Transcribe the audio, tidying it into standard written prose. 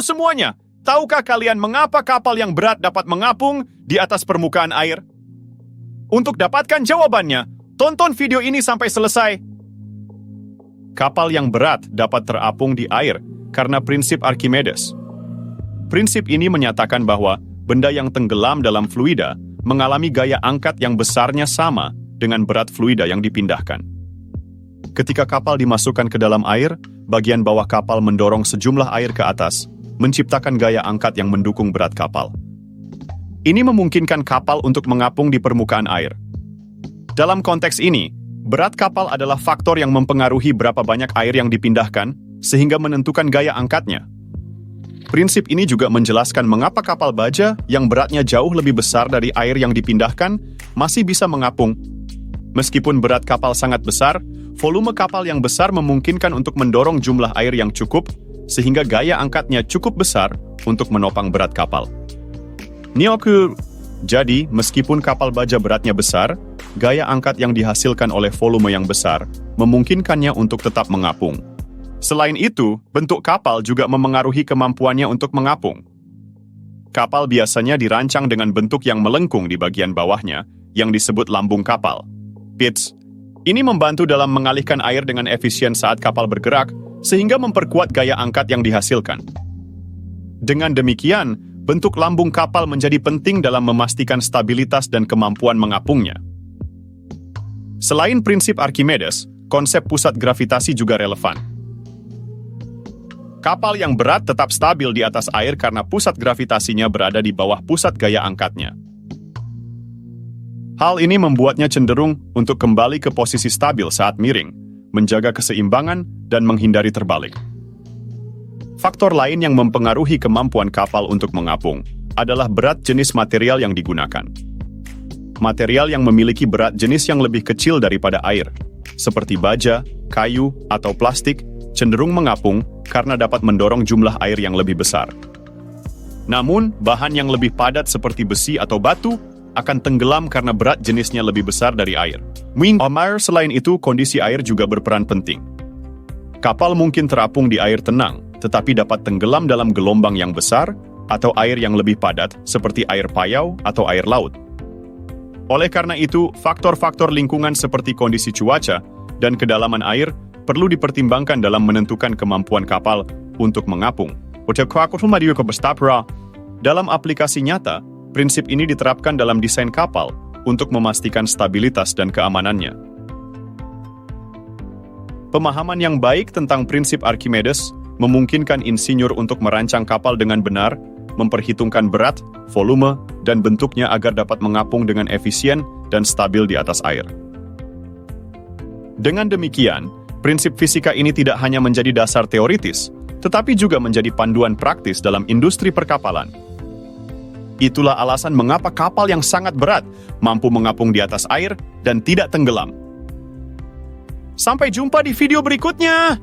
Halo semuanya, tahukah kalian mengapa kapal yang berat dapat mengapung di atas permukaan air? Untuk dapatkan jawabannya, tonton video ini sampai selesai. Kapal yang berat dapat terapung di air karena prinsip Archimedes. Prinsip ini menyatakan bahwa benda yang tenggelam dalam fluida mengalami gaya angkat yang besarnya sama dengan berat fluida yang dipindahkan. Ketika kapal dimasukkan ke dalam air, bagian bawah kapal mendorong sejumlah air ke atas, menciptakan gaya angkat yang mendukung berat kapal. Ini memungkinkan kapal untuk mengapung di permukaan air. Dalam konteks ini, berat kapal adalah faktor yang mempengaruhi berapa banyak air yang dipindahkan, sehingga menentukan gaya angkatnya. Prinsip ini juga menjelaskan mengapa kapal baja yang beratnya jauh lebih besar dari air yang dipindahkan masih bisa mengapung. Meskipun berat kapal sangat besar, volume kapal yang besar memungkinkan untuk mendorong jumlah air yang cukup, sehingga gaya angkatnya cukup besar untuk menopang berat kapal. Jadi, meskipun kapal baja beratnya besar, gaya angkat yang dihasilkan oleh volume yang besar memungkinkannya untuk tetap mengapung. Selain itu, bentuk kapal juga memengaruhi kemampuannya untuk mengapung. Kapal biasanya dirancang dengan bentuk yang melengkung di bagian bawahnya, yang disebut lambung kapal. Pitch. Ini membantu dalam mengalihkan air dengan efisien saat kapal bergerak, sehingga memperkuat gaya angkat yang dihasilkan. Dengan demikian, bentuk lambung kapal menjadi penting dalam memastikan stabilitas dan kemampuan mengapungnya. Selain prinsip Archimedes, konsep pusat gravitasi juga relevan. Kapal yang berat tetap stabil di atas air karena pusat gravitasinya berada di bawah pusat gaya angkatnya. Hal ini membuatnya cenderung untuk kembali ke posisi stabil saat miring, menjaga keseimbangan, dan menghindari terbalik. Faktor lain yang mempengaruhi kemampuan kapal untuk mengapung adalah berat jenis material yang digunakan. Material yang memiliki berat jenis yang lebih kecil daripada air, seperti baja, kayu, atau plastik, cenderung mengapung karena dapat mendorong jumlah air yang lebih besar. Namun, bahan yang lebih padat seperti besi atau batu akan tenggelam karena berat jenisnya lebih besar dari air. Selain itu, kondisi air juga berperan penting. Kapal mungkin terapung di air tenang, tetapi dapat tenggelam dalam gelombang yang besar atau air yang lebih padat seperti air payau atau air laut. Oleh karena itu, faktor-faktor lingkungan seperti kondisi cuaca dan kedalaman air perlu dipertimbangkan dalam menentukan kemampuan kapal untuk mengapung. Dalam aplikasi nyata, prinsip ini diterapkan dalam desain kapal untuk memastikan stabilitas dan keamanannya. Pemahaman yang baik tentang prinsip Archimedes memungkinkan insinyur untuk merancang kapal dengan benar, memperhitungkan berat, volume, dan bentuknya agar dapat mengapung dengan efisien dan stabil di atas air. Dengan demikian, prinsip fisika ini tidak hanya menjadi dasar teoritis, tetapi juga menjadi panduan praktis dalam industri perkapalan. Itulah alasan mengapa kapal yang sangat berat mampu mengapung di atas air dan tidak tenggelam. Sampai jumpa di video berikutnya!